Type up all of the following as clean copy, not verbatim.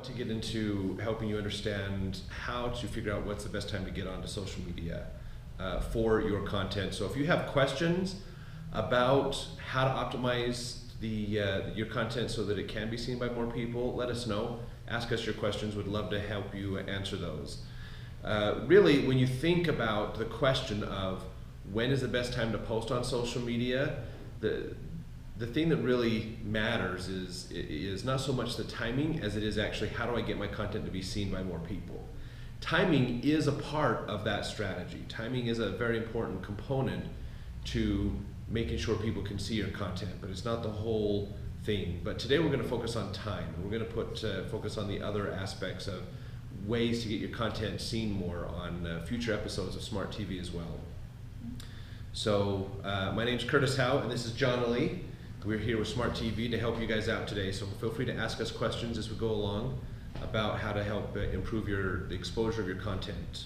to get into helping you understand how to figure out what's the best time to get onto social media for your content. So if you have questions about how to optimize your content so that it can be seen by more people, let us know. Ask us your questions. We'd love to help you answer those. Really, when you think about the question of when is the best time to post on social media, the thing that really matters is not so much the timing as it is actually how do I get my content to be seen by more people. Timing is a part of that strategy. Timing is a very important component to making sure people can see your content, but it's not the whole thing. But today we're going to focus on time. We're going to focus on the other aspects of ways to get your content seen more on future episodes of Smart TV as well. So my name's Curtis Howe, and this is John Ali. We're here with Smart TV to help you guys out today. So feel free to ask us questions as we go along about how to help improve the exposure of your content.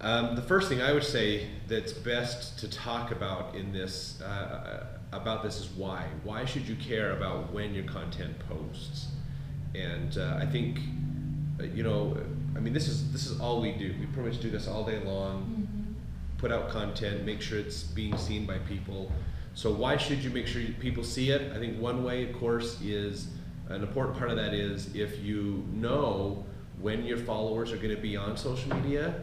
The first thing I would say that's best to talk about in this is why. Why should you care about when your content posts? And I think, this is all we do. We pretty much do this all day long. Put out content, make sure it's being seen by people. So why should you make sure people see it? I think one way, of course, is an important part of that is if you know when your followers are going to be on social media,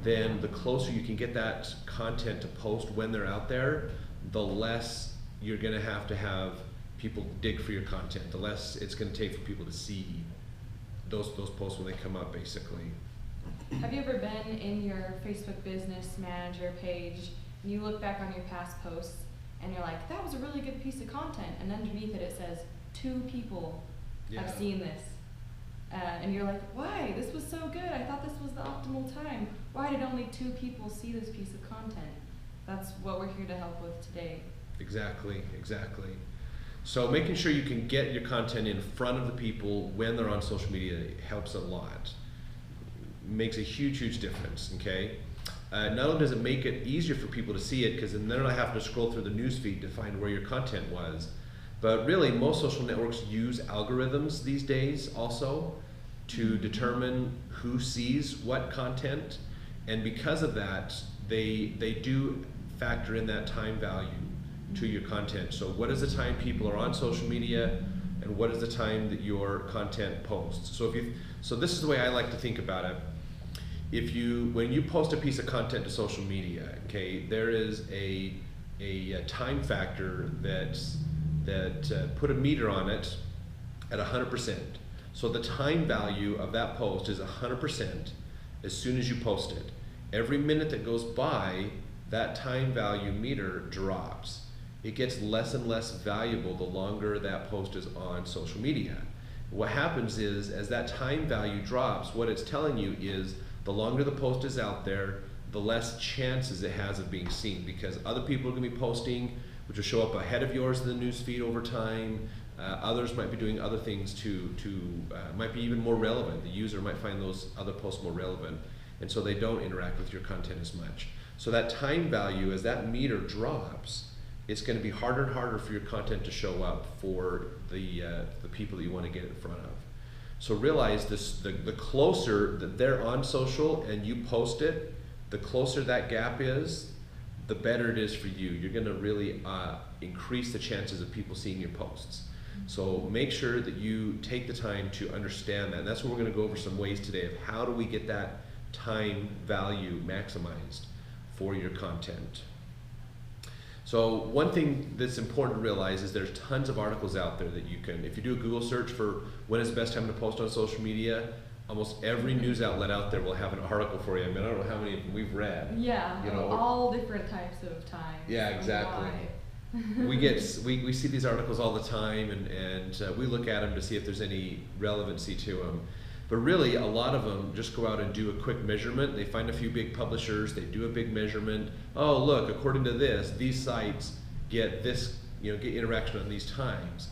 then the closer you can get that content to post when they're out there, the less you're going to have people dig for your content, the less it's going to take for people to see those posts when they come up, basically. Have you ever been in your Facebook Business Manager page and you look back on your past posts and you're like, that was a really good piece of content, and underneath it says 2 people have seen this. And you're like, why? This was so good. I thought this was the optimal time. Why did only 2 people see this piece of content? That's what we're here to help with today. Exactly. So making sure you can get your content in front of the people when they're on social media helps a lot. Makes a huge difference, okay? Not only does it make it easier for people to see it, because then they're not having to scroll through the newsfeed to find where your content was, but really most social networks use algorithms these days also to determine who sees what content, and because of that, they do factor in that time value to your content. So what is the time people are on social media, and what is the time that your content posts? So this is the way I like to think about it. When you post a piece of content to social media, okay, there is a time factor that put a meter on it at 100%. So the time value of that post is 100% as soon as you post it. Every minute that goes by, that time value meter drops. It gets less and less valuable the longer that post is on social media. What happens is, as that time value drops, what it's telling you is the longer the post is out there, the less chances it has of being seen, because other people are going to be posting, which will show up ahead of yours in the news feed over time. Others might be doing other things might be even more relevant. The user might find those other posts more relevant, and so they don't interact with your content as much. So that time value, as that meter drops, it's going to be harder and harder for your content to show up for the people that you want to get in front of. So realize this: the closer that they're on social and you post it, the closer that gap is, the better it is for you. You're going to really increase the chances of people seeing your posts. So make sure that you take the time to understand that. And that's what we're going to go over some ways today of how do we get that time value maximized for your content. So one thing that's important to realize is there's tons of articles out there that you can, if you do a Google search for when is the best time to post on social media, almost every news outlet out there will have an article for you. I mean, I don't know how many of them we've read. Yeah, all different types of time. Yeah, exactly. we see these articles all the time, and we look at them to see if there's any relevancy to them. But really, a lot of them just go out and do a quick measurement. They find a few big publishers, they do a big measurement. Oh, look, according to this, these sites get this, get interaction on these times.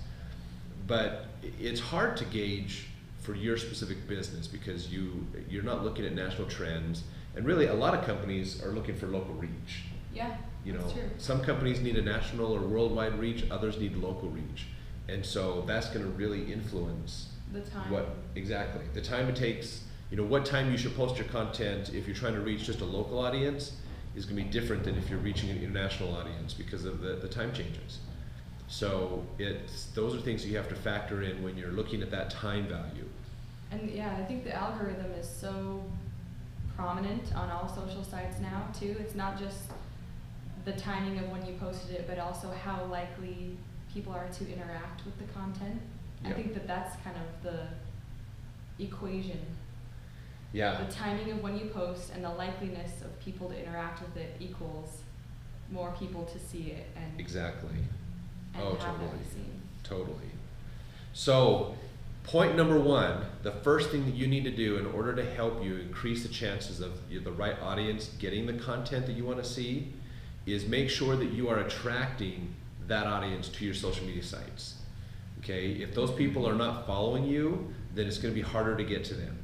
But it's hard to gauge for your specific business because you're not looking at national trends. And really, a lot of companies are looking for local reach. Yeah, that's true. Some companies need a national or worldwide reach, others need local reach. And so that's going to really influence The time. What exactly the time it takes, what time you should post your content if you're trying to reach just a local audience is going to be different than if you're reaching an international audience because of the time changes. So those are things you have to factor in when you're looking at that time value. And yeah, I think the algorithm is so prominent on all social sites now too. It's not just the timing of when you posted it, but also how likely people are to interact with the content. I think that's kind of the equation. Yeah. The timing of when you post and the likeliness of people to interact with it equals more people to see it and exactly. And Oh, have totally. that seen. Totally. So, point number one, the first thing that you need to do in order to help you increase the chances of the right audience getting the content that you want to see is make sure that you are attracting that audience to your social media sites. Okay, if those people are not following you, then it's going to be harder to get to them.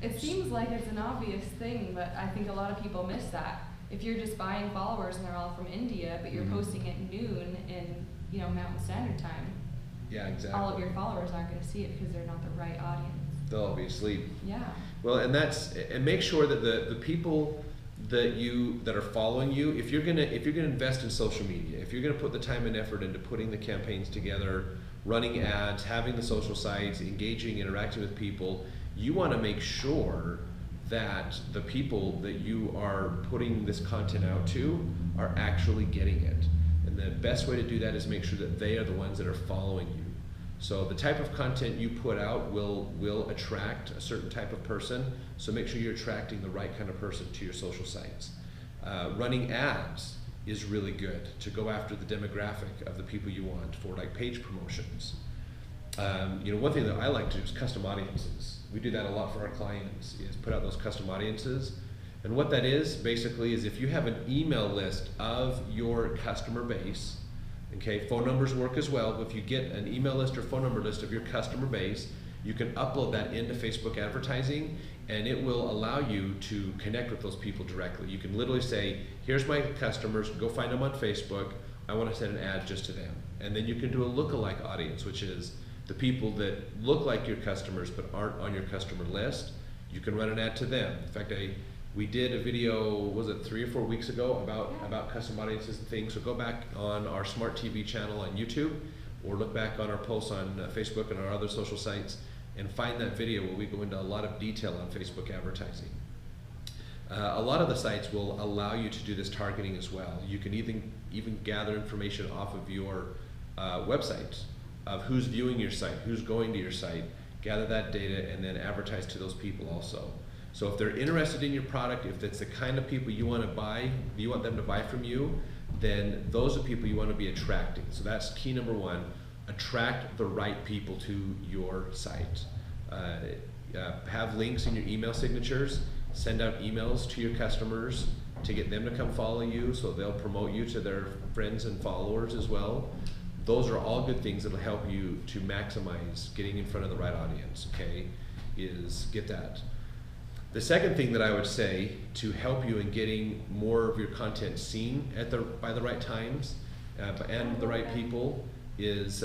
It seems like it's an obvious thing, but I think a lot of people miss that. If you're just buying followers and they're all from India, but you're posting at noon in Mountain Standard Time, yeah, exactly. all of your followers aren't going to see it because they're not the right audience. They'll be asleep. Yeah. Well, and make sure that the people that are following you, if you're gonna invest in social media, if you're gonna put the time and effort into putting the campaigns together, running ads, having the social sites, engaging, interacting with people, you want to make sure that the people that you are putting this content out to are actually getting it. And the best way to do that is make sure that they are the ones that are following you. So the type of content you put out will attract a certain type of person, so make sure you're attracting the right kind of person to your social sites. Running ads is really good to go after the demographic of the people you want for like page promotions. One thing that I like to do is custom audiences. We do that a lot for our clients, is put out those custom audiences. And what that is, basically, is if you have an email list of your customer base, okay, phone numbers work as well, but if you get an email list or phone number list of your customer base, you can upload that into Facebook advertising, and it will allow you to connect with those people directly. You can literally say, here's my customers, go find them on Facebook, I want to send an ad just to them. And then you can do a lookalike audience, which is the people that look like your customers but aren't on your customer list. You can run an ad to them. In fact, we did a video, was it 3 or 4 weeks ago, about custom audiences and things. So go back on our Smart TV channel on YouTube, or look back on our posts on Facebook and our other social sites, and find that video where we go into a lot of detail on Facebook advertising. A lot of the sites will allow you to do this targeting as well. You can even gather information off of your website of who's viewing your site, who's going to your site, gather that data, and then advertise to those people also. So if they're interested in your product, if it's the kind of people you want them to buy from you, then those are people you want to be attracting. So that's key number one, attract the right people to your site. Have links in your email signatures, send out emails to your customers to get them to come follow you, so they'll promote you to their friends and followers as well. Those are all good things that will help you to maximize getting in front of the right audience, okay, is get that. The second thing that I would say to help you in getting more of your content seen by the right times and the right people is,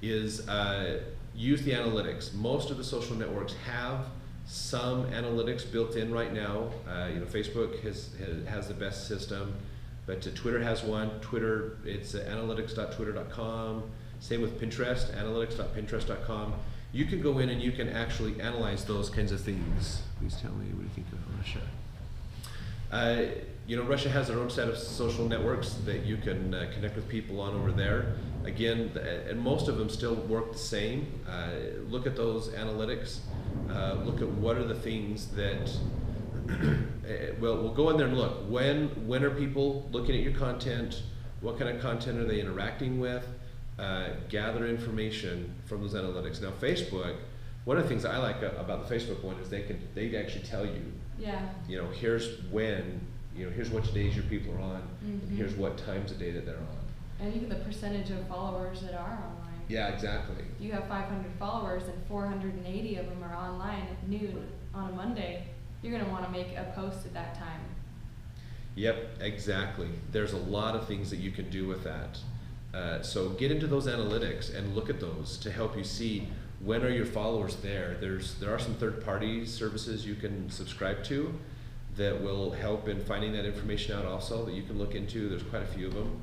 use the analytics. Most of the social networks have some analytics built in right now. Facebook has the best system, but Twitter has one. Twitter, it's analytics.twitter.com. Same with Pinterest, analytics.pinterest.com. You can go in and you can actually analyze those kinds of things. Please tell me, what do you think about Russia? Russia has their own set of social networks that you can connect with people on over there. Again, and most of them still work the same. Look at those analytics. Look at what are the things that, we'll go in there and look. When are people looking at your content? What kind of content are they interacting with? Gather information from those analytics. Now Facebook, one of the things I like about the Facebook one is they actually tell you, here's when, here's which days your people are on, and here's what times of day that they're on. And even the percentage of followers that are online. Yeah, exactly. You have 500 followers and 480 of them are online at noon on a Monday. You're going to want to make a post at that time. Yep, exactly. There's a lot of things that you can do with that. So get into those analytics and look at those to help you see when are your followers there? There are some third-party services you can subscribe to that will help in finding that information out also, that you can look into. There's quite a few of them.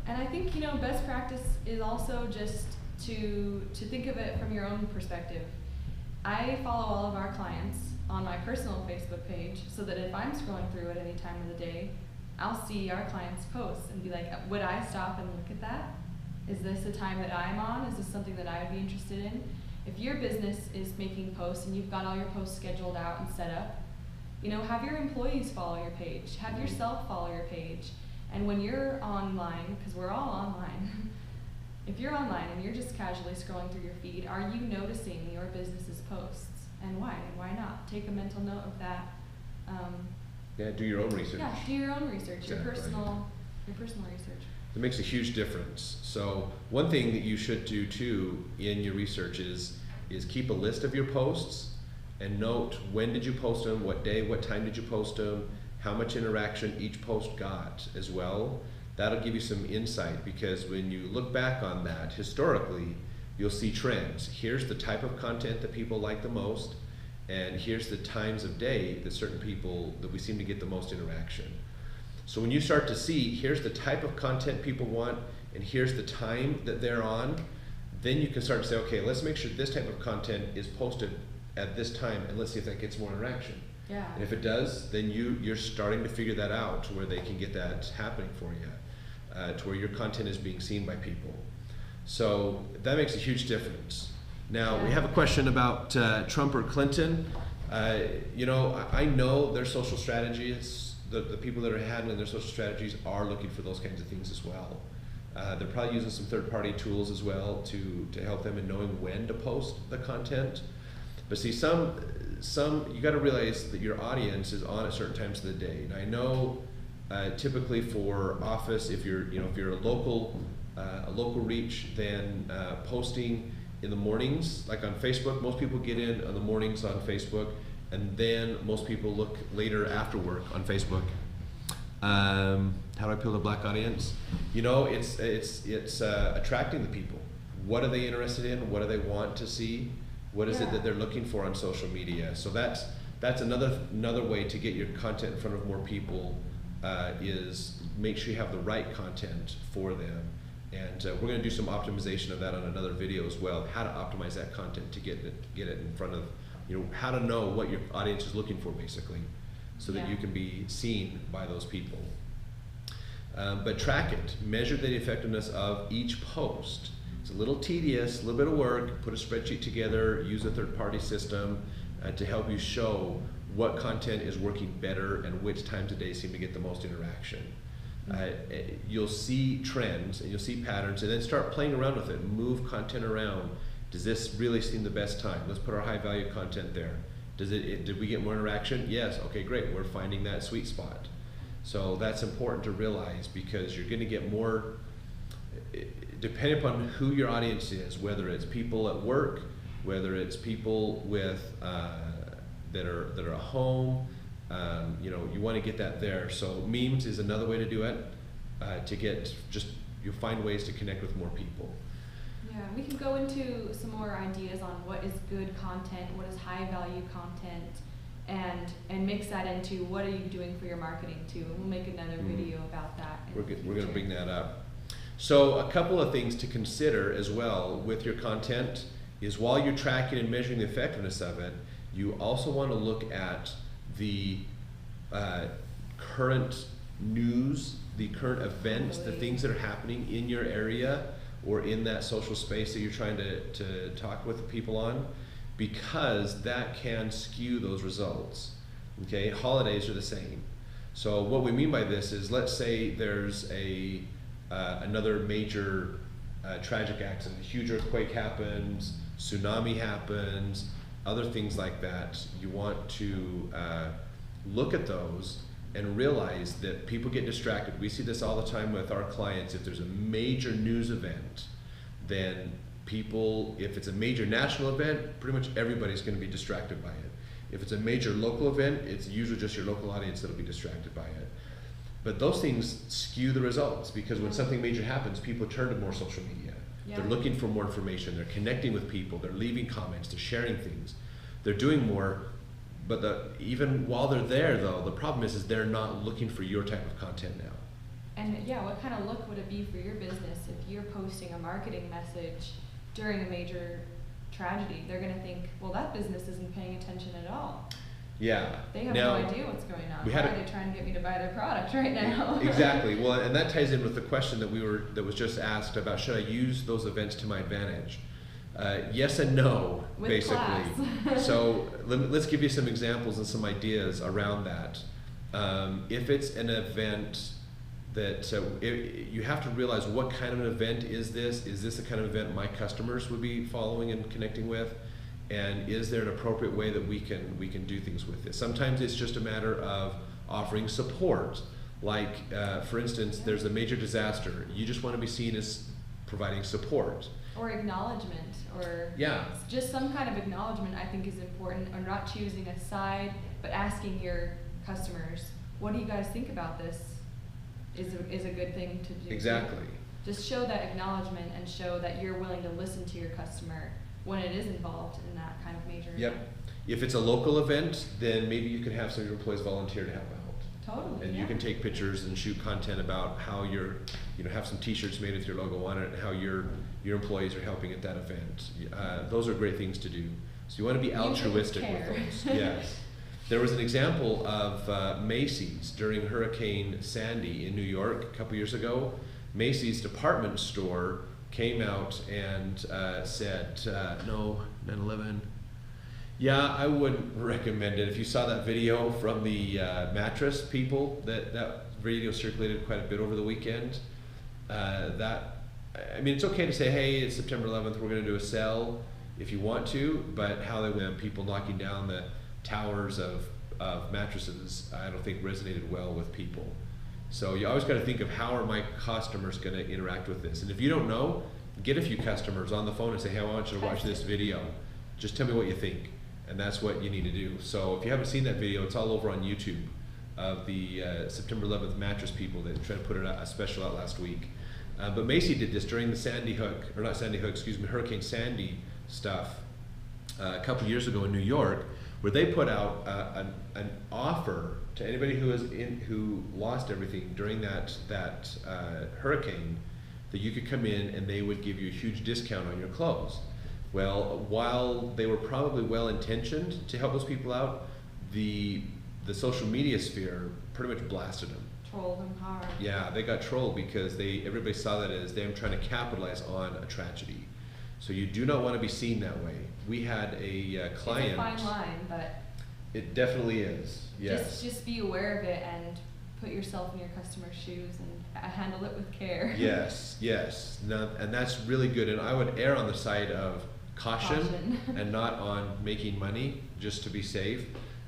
And I think, you know, best practice is also just to think of it from your own perspective. I follow all of our clients on my personal Facebook page so that if I'm scrolling through at any time of the day, I'll see our clients' posts and be like, would I stop and look at that? Is this a time that I'm on? Is this something that I would be interested in? If your business is making posts and you've got all your posts scheduled out and set up, you know, have your employees follow your page, have yourself follow your page. And when you're online, because we're all online, if you're online and you're just casually scrolling through your feed, are you noticing your business's posts? And why? And why not? Take a mental note of that. Yeah, do your own research. Yeah, do your own research, Exactly. your personal research. It makes a huge difference. So one thing that you should do too in your research is keep a list of your posts and note when did you post them, what day, what time did you post them, how much interaction each post got as well. That'll give you some insight, because when you look back on that historically, you'll see trends. Here's the type of content that people like the most, and here's the times of day that certain people, that we seem to get the most interaction. So when you start to see, here's the type of content people want, and here's the time that they're on, then you can start to say, okay, let's make sure this type of content is posted at this time, and let's see if that gets more interaction. Yeah. And if it does, then you're starting to figure that out to where they can get that happening for you, to where your content is being seen by people. So that makes a huge difference. Now, we have a question about Trump or Clinton. You know, I know their social strategies, the people that are handling their social strategies are looking for those kinds of things as well. They're probably using some third-party tools as well to help them in knowing when to post the content. But see, some you got to realize that your audience is on at certain times of the day. And I know typically for office, if you're a local reach, then posting in the mornings, like on Facebook, most people get in on the mornings on Facebook, and then most people look later after work on Facebook. How do I appeal to a black audience? You know, it's attracting the people. What are they interested in? What do they want to see? What is it that they're looking for on social media? So that's another way to get your content in front of more people, is make sure you have the right content for them. And we're going to do some optimization of that on another video as well, how to optimize that content to get it in front of, you know, how to know what your audience is looking for basically, so that you can be seen by those people. But track it, measure the effectiveness of each post. It's a little tedious, a little bit of work. Put a spreadsheet together, use a third-party system to help you show what content is working better and which times of day seem to get the most interaction. You'll see trends and you'll see patterns, and then start playing around with it. Move content around. Does this really seem the best time? Let's put our high-value content there. Did we get more interaction? Yes. Okay, great. We're finding that sweet spot. So that's important to realize, because you're going to get more, depending upon who your audience is, whether it's people at work, whether it's people with that are at home. You know, you want to get that there. So memes is another way to do it. You'll find ways to connect with more people. Yeah, we can go into some more ideas on what is good content, what is high value content, and mix that into what are you doing for your marketing too. And we'll make another video about that. We're going to bring that up. So a couple of things to consider as well with your content is, while you're tracking and measuring the effectiveness of it, you also want to look at the current news, the current events, the things that are happening in your area or in that social space that you're trying to talk with people on, because that can skew those results. Okay, holidays are the same. So what we mean by this is, let's say there's another major tragic accident, a huge earthquake happens, tsunami happens, other things like that. You want to look at those and realize that people get distracted. We see this all the time with our clients. If there's a major news event, then people, if it's a major national event, pretty much everybody's going to be distracted by it. If it's a major local event, it's usually just your local audience that'll be distracted by it. But those things skew the results, because when something major happens, people turn to more social media. Yeah. They're looking for more information. They're connecting with people. They're leaving comments. They're sharing things. They're doing more. But even while they're there, though, the problem is they're not looking for your type of content now. And yeah, what kind of look would it be for your business if you're posting a marketing message during a major tragedy? They're going to think, well, that business isn't paying attention at all. Yeah. They have now, no idea what's going on. Why are they trying to get me to buy their product right now? Exactly. Well, and that ties in with the question that was just asked about, should I use those events to my advantage? Yes and no, With basically. class. So let's give you some examples and some ideas around that. If it's an event that you have to realize, what kind of an event is this? Is this the kind of event my customers would be following and connecting with? And is there an appropriate way that we can do things with this? Sometimes it's just a matter of offering support. Like, for instance, there's a major disaster. You just want to be seen as providing support. Or acknowledgement, or Yeah. just some kind of acknowledgement, I think, is important, or not choosing a side, but asking your customers, what do you guys think about this? Is a good thing to do. Exactly. Just show that acknowledgement and show that you're willing to listen to your customer when it is involved in that kind of major Yep. event. If it's a local event, then maybe you can have some of your employees volunteer to help out. Totally. And yeah. you can take pictures and shoot content about how have some T-shirts made with your logo on it, and how your employees are helping at that event. Those are great things to do. So you want to be altruistic with those. Yes. There was an example of Macy's during Hurricane Sandy in New York a couple years ago. Macy's department store came out and said, no, 9/11. Yeah, I wouldn't recommend it. If you saw that video from the mattress people, that video circulated quite a bit over the weekend. It's okay to say, hey, it's September 11th, we're going to do a sale if you want to, but how they went, people knocking down the towers of mattresses, I don't think resonated well with people. So you always got to think of, how are my customers going to interact with this? And if you don't know, get a few customers on the phone and say, hey, I want you to watch this video. Just tell me what you think. And that's what you need to do. So if you haven't seen that video, it's all over on YouTube, of the September 11th mattress people that tried to put a special out last week. But Macy did this during the Hurricane Sandy stuff a couple years ago in New York, where they put out an offer to anybody who lost everything during that hurricane, that you could come in and they would give you a huge discount on your clothes. Well, while they were probably well-intentioned to help those people out, the social media sphere pretty much blasted them. Trolled them hard. Yeah, they got trolled because everybody saw that as them trying to capitalize on a tragedy. So you do not want to be seen that way. We had a client. It's a fine line, but it definitely is. Yes. Just be aware of it and put yourself in your customer's shoes and handle it with care. Yes, yes. And that's really good. And I would err on the side of caution. And not on making money, just to be safe.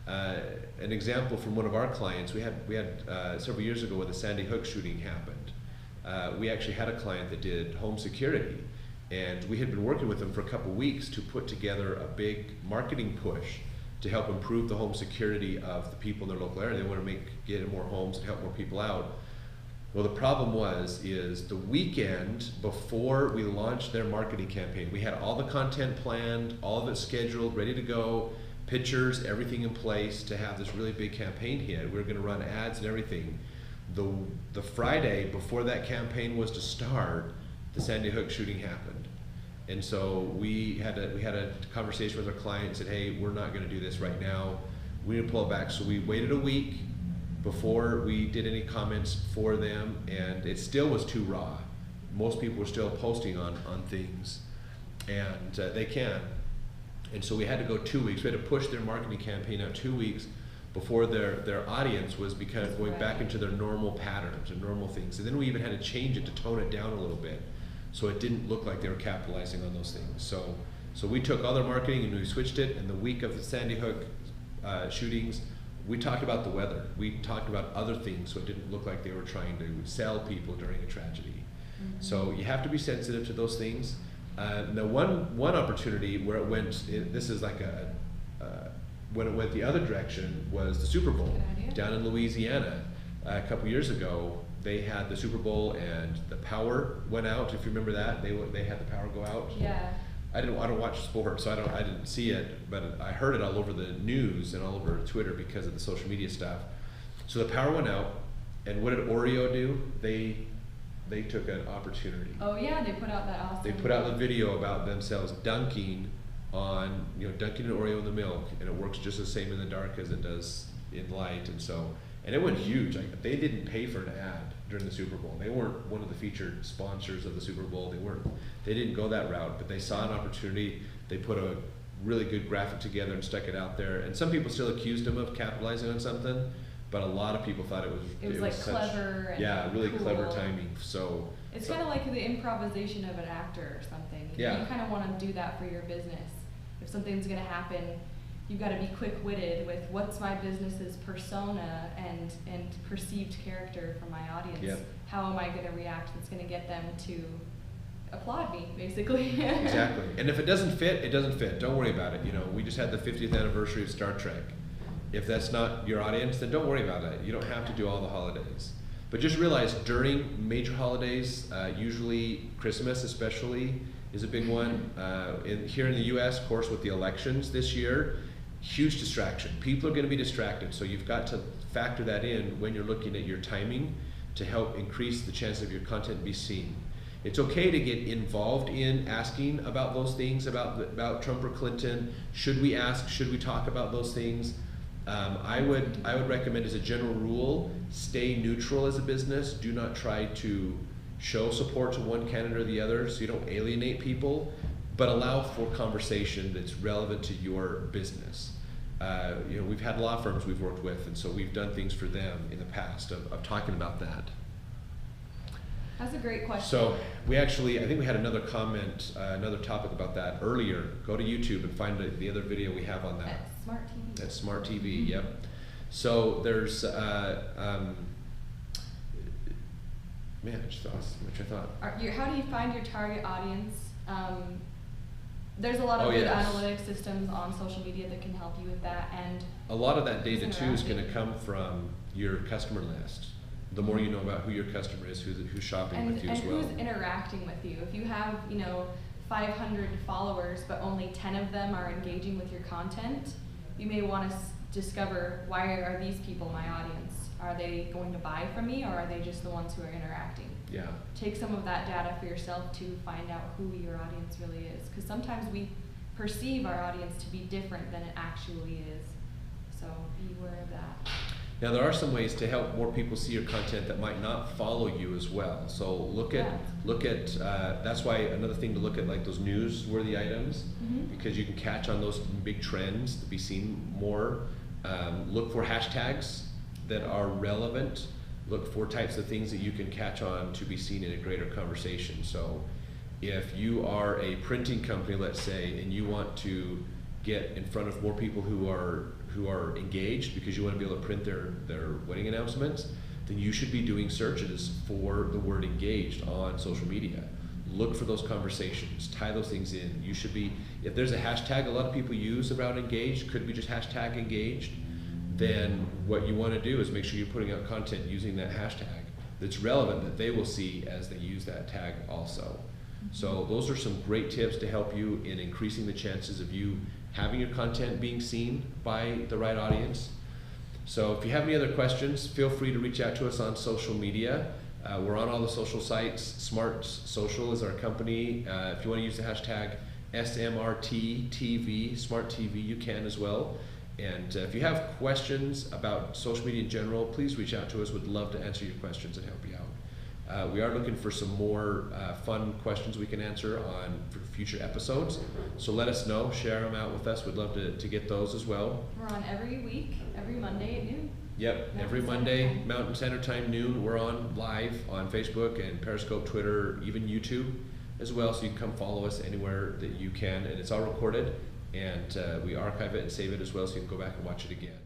An example from one of our clients, we had several years ago when the Sandy Hook shooting happened. We actually had a client that did home security, and we had been working with them for a couple weeks to put together a big marketing push to help improve the home security of the people in their local area. They want to get more homes and help more people out. Well, the problem is the weekend before we launched their marketing campaign, we had all the content planned, all of it scheduled, ready to go, pictures, everything in place to have this really big campaign hit. We were going to run ads and everything. The Friday before that campaign was to start, the Sandy Hook shooting happened. And so we had a conversation with our client and said, hey, we're not going to do this right now. We need to pull it back. So we waited a week before we did any comments for them, and it still was too raw. Most people were still posting on things, and they can. And so we had to go 2 weeks. We had to push their marketing campaign out 2 weeks before their audience was going back into their normal patterns and normal things. And then we even had to change it to tone it down a little bit, so it didn't look like they were capitalizing on those things. So we took all their marketing and we switched it. And the week of the Sandy Hook shootings, we talked about the weather. We talked about other things, so it didn't look like they were trying to sell people during a tragedy. Mm-hmm. So you have to be sensitive to those things. Now, one opportunity where it went, this is like when it went the other direction, was the Super Bowl down in Louisiana a couple years ago. they had the Super Bowl and the power went out. If you remember that, they had the power go out. Yeah. I don't watch sports, so I didn't see it, but I heard it all over the news and all over Twitter because of the social media stuff. So the power went out, and what did Oreo do? They took an opportunity. Oh yeah, they put out that awesome. They put out the video about themselves dunking on, dunking an Oreo in the milk, and it works just the same in the dark as it does in light, and it went huge. Like, they didn't pay for an ad during the Super Bowl. They weren't one of the featured sponsors of the Super Bowl. They didn't go that route, but they saw an opportunity. They put a really good graphic together and stuck it out there. And some people still accused them of capitalizing on something, but a lot of people thought it was like such, clever and really cool. clever timing. So it's kind of like the improvisation of an actor or something. Yeah. You kind of want to do that for your business. If something's going to happen, you've got to be quick-witted with what's my business's persona and perceived character for my audience. Yep. How am I going to react that's going to get them to applaud me, basically? Exactly. And if it doesn't fit, it doesn't fit. Don't worry about it. We just had the 50th anniversary of Star Trek. If that's not your audience, then don't worry about it. You don't have to do all the holidays. But just realize during major holidays, usually Christmas especially is a big one. Here in the US, of course, with the elections this year, huge distraction. People are going to be distracted, so you've got to factor that in when you're looking at your timing to help increase the chance of your content be seen. It's okay to get involved in asking about those things, about Trump or Clinton. Should we ask? Should we talk about those things? I would recommend, as a general rule, stay neutral as a business. Do not try to show support to one candidate or the other so you don't alienate people, but allow for conversation that's relevant to your business. We've had law firms we've worked with, and so we've done things for them in the past of talking about that. That's a great question. So I think we had another comment, another topic about that earlier. Go to YouTube and find the other video we have on that. At Smart TV. At Smart TV, yep. So there's, man, I just lost my thought. How do you find your target audience? There's a lot of good analytic systems on social media that can help you with that, and a lot of that data too is going to come from your customer list. The more you know about who your customer is, who's shopping with you as well. And who's interacting with you. If you have 500 followers, but only 10 of them are engaging with your content, you may want to discover, why are these people my audience? Are they going to buy from me, or are they just the ones who are interacting? Yeah. Take some of that data for yourself to find out who your audience really is, because sometimes we perceive our audience to be different than it actually is. So be aware of that. Now there are some ways to help more people see your content that might not follow you as well. So look at that's why another thing to look at, like those newsworthy items, because you can catch on those big trends to be seen more. Look for hashtags that are relevant. Look for types of things that you can catch on to be seen in a greater conversation. So if you are a printing company, let's say, and you want to get in front of more people who are engaged because you want to be able to print their wedding announcements, then you should be doing searches for the word engaged on social media. Look for those conversations, tie those things in. You should be, if there's a hashtag a lot of people use about engaged, could be just hashtag engaged, then what you want to do is make sure you're putting out content using that hashtag that's relevant, that they will see as they use that tag also. So those are some great tips to help you in increasing the chances of you having your content being seen by the right audience. So if you have any other questions, feel free to reach out to us on social media. We're on all the social sites. Smart Social is our company. If you want to use the hashtag SMRT TV, Smart TV, you can as well. And if you have questions about social media in general, please reach out to us. We'd love to answer your questions and help you out. We are looking for some more fun questions we can answer for future episodes. So let us know, share them out with us. We'd love to get those as well. We're on every week, every Monday at noon. Yep, every Monday, Mountain Standard Time, noon. We're on live on Facebook and Periscope, Twitter, even YouTube as well. So you can come follow us anywhere that you can. And it's all recorded. And we archive it and save it as well, so you can go back and watch it again.